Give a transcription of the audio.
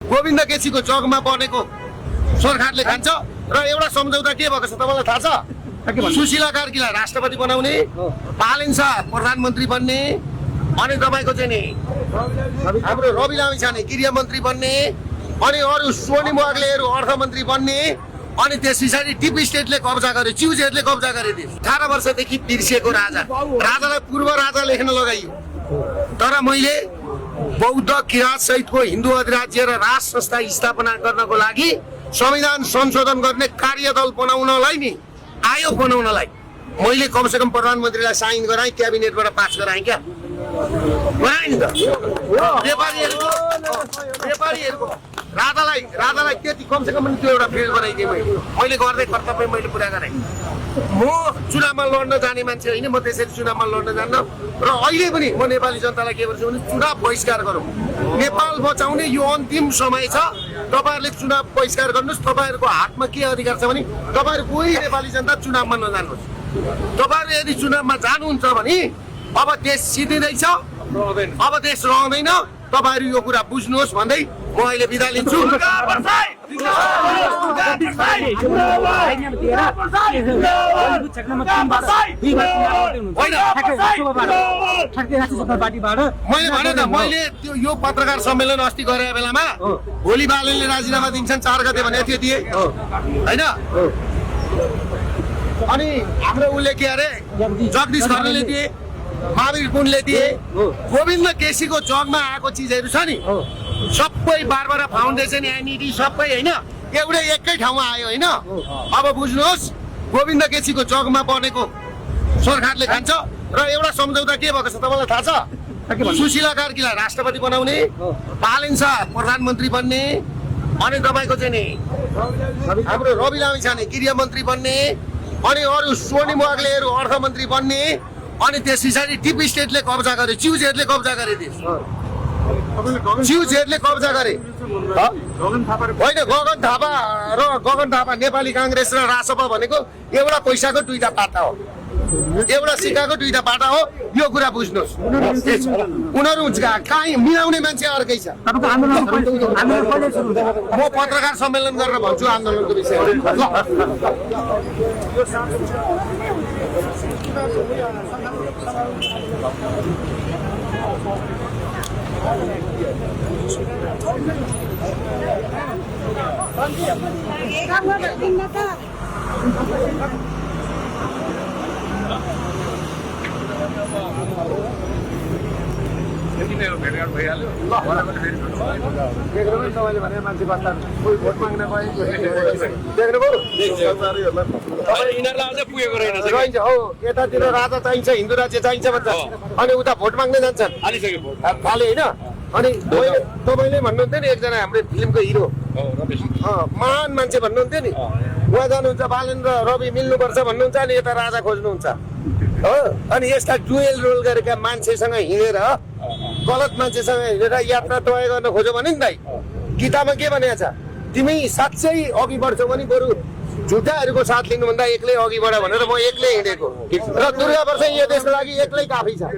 गोविन्द केसीको जगमा बनेको सरकारले खान्छ र एउटा सम्झौता के भएको छ तपाईँलाई थाहा छ? सुशीला कार्कीलाई राष्ट्रपति बनाउने, पालन शाह प्रधानमन्त्री बन्ने, अनि तपाईँको चाहिँ नि हाम्रो रवि लामिछाने गृहमन्त्री बन्ने, अनि अरू सोनिम वाग्लेहरू अर्थमन्त्री बन्ने, अनि त्यस पछाडि टिप स्टेटले कब्जा गर्यो, च्युजहरूले कब्जा गरे देश। 18 वर्षदेखि बिर्सिएको राजालाई पूर्व राजा लेख्न लगाइयो। तर मैले बौद्ध किराँत सहितको हिन्दू अधिराज्य र राज संस्था स्थापना गर्नको लागि संविधान संशोधन गर्ने कार्यदल बनाउनलाई नि आयोग बनाउनलाई मैले कमसेकम प्रधानमन्त्रीलाई साइन गराएँ, क्याबिनेटबाट पास गराएँ। क्या गराएँ नि त? व्यापारीहरूको राजालाई त्यति कमसेकम त्यो एउटा फिल गराइदिएँ। मैले गर्दै कर्तव्य मैले पुरा गरेँ। म चुनावमा लड्न जाने मान्छे होइन, म त्यसरी चुनावमा लड्न जान्न। र अहिले पनि म नेपाली जनतालाई के भन्छु भने चुनाव बहिष्कार गरौँ। नेपाल बचाउने यो अन्तिम समय छ। तपाईँहरूले चुनाव बहिष्कार गर्नुहोस्। तपाईँहरूको हातमा के अधिकार छ भने तपाईँहरू कोही नेपाली जनता चुनावमा नजानुहोस्। तपाईँहरू यदि चुनावमा जानुहुन्छ भने अब देश सिद्धिँदैछ, अब देश रहँदैन। तपाईँहरू यो कुरा बुझ्नुहोस् भन्दै म अहिले बिदा लिन्छु। मैले भने त मैले त्यो यो पत्रकार सम्मेलन अस्ति गरेको बेलामा भोलि बालनले राजीनामा दिन्छन् 4 गते भनेको थियो, दिए होइन? अनि हाम्रो उसले के अरे जगदीश खरेलले दिए, महावीर कुण्डले दिए। गोविन्द केसीको जगमा आएको चिजहरू छ नि सबै बारबारा फाउन्डेसन एनइडी सबै होइन एउटै एकै ठाउँमा आयो होइन। अब बुझ्नुहोस्, गोविन्द केसीको जगमा बनेको सरकारले खान्छ र एउटा सम्झौता के भएको छ तपाईँलाई थाहा छ? सुशीला कार्कीलाई राष्ट्रपति बनाउने, पालन शाह प्रधानमन्त्री बन्ने, अनि तपाईँको चाहिँ नि हाम्रो रवि लामिछाने गृहमन्त्री बन्ने, अनि अरू सोनिम वाग्लेहरू अर्थमन्त्री बन्ने, अनि त्यस पछाडि टिप स्टेटले कब्जा गर्यो, च्युजहरूले कब्जा गरे देश। च्युजहरूले कब्जा गरे होइन। गगन थापा नेपाली काङ्ग्रेस र रासपा भनेको एउटा पैसाको दुईटा पाटा हो, एउटा सिक्काको दुईटा पाटा हो। यो कुरा बुझ्नुहोस्। उनीहरू कहीँ मिलाउने मान्छे अर्कै छ। म पत्रकार सम्मेलन गरेर भन्छु आन्दोलनको विषयमा। यतातिर राजा चाहिन्छ, हिन्दू राज्य चाहिन्छ भन्छ, अनि उता भोट माग्न जान्छन् खाले होइन। अनि तपाईँले भन्नुहुन्थ्यो नि एकजना हाम्रो फिल्मको हिरो महान मान्छे भन्नुहुन्थ्यो नि, उहाँ जानुहुन्छ बालन र रवि मिल्नुपर्छ भन्नुहुन्छ, अनि यता राजा खोज्नुहुन्छ हो। अनि यस्ता डुएल रोल गरेका मान्छेसँग हिँडेर गलत मान्छेसँग हिँडेर यात्रा तय गर्न खोज्यो भने नि दाइ गीतामा के भनेको छ? तिमी साँच्चै अघि बढ्छौ भने बरु झुटाहरूको साथ लिनुभन्दा एक्लै अघि बढ भनेर म एक्लै हिँडेको र दुर्गा वर्ष यो देशको लागि एक्लै काफी छ।